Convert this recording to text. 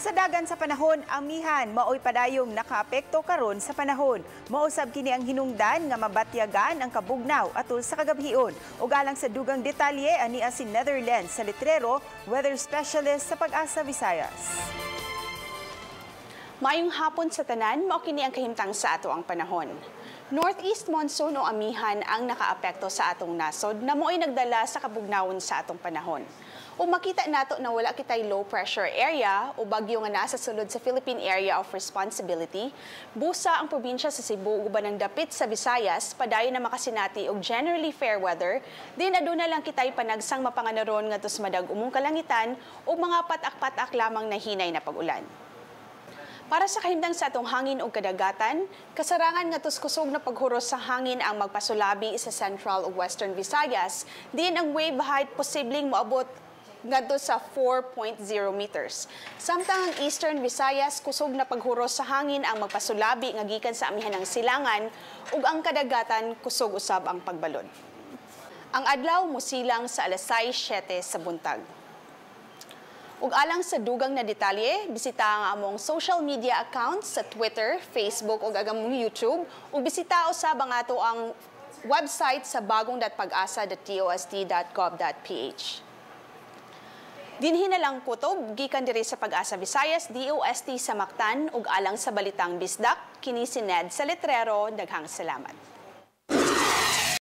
Sa dagan sa panahon, amihan maoy padayong nakaapekto karon sa panahon. Mausab kini ang hinungdan nga mabatyagan ang kabugnaw atol sa kagabhion. Ug alang sa dugang detalye ania si Netherlands sa letrero, weather specialist sa Pag-asa Visayas. Mayong hapon sa tanan, mao kini ang kahimtang sa ato ang panahon. Northeast monsoon o amihan ang nakaapekto sa atong nasod na mo'y nagdala sa kabugnawon sa atong panahon. O makita nato na wala kitay low pressure area o bagyo nga nasa sulod sa Philippine Area of Responsibility, busa ang probinsya sa Cebu uban ng dapit sa Visayas, padayon na makasinati og generally fair weather, din aduna lang kitay panagsang mapanganaron ngadto sa madag umong kalangitan o mga patak-patak lamang na hinay na pag-ulan. Para sa kahimtang sa atong hangin o kadagatan, kasarangan nga kusog na paghuros sa hangin ang magpasulabi sa Central ug Western Visayas, din ang wave height posibleng moabot ngadto sa 4.0 meters. Samtang ang Eastern Visayas kusog na paghuros sa hangin ang magpasulabi nga gikan sa amihan ng silangan ug ang kadagatan kusog usab ang pagbalod. Ang adlaw musilang sa alas 6:07 sa buntag. Ug alang sa dugang na detalye, bisita ang among social media accounts sa Twitter, Facebook ug agamong YouTube ug bisita usab ang ato ang website sa bagong.pagasa.tost.gov.ph. Dinhi na lang kutob gikan diri sa Pag-asa Visayas, DOST sa Mactan ug alang sa Balitang Bisdak, kini si Ned sa letrero. Daghang salamat.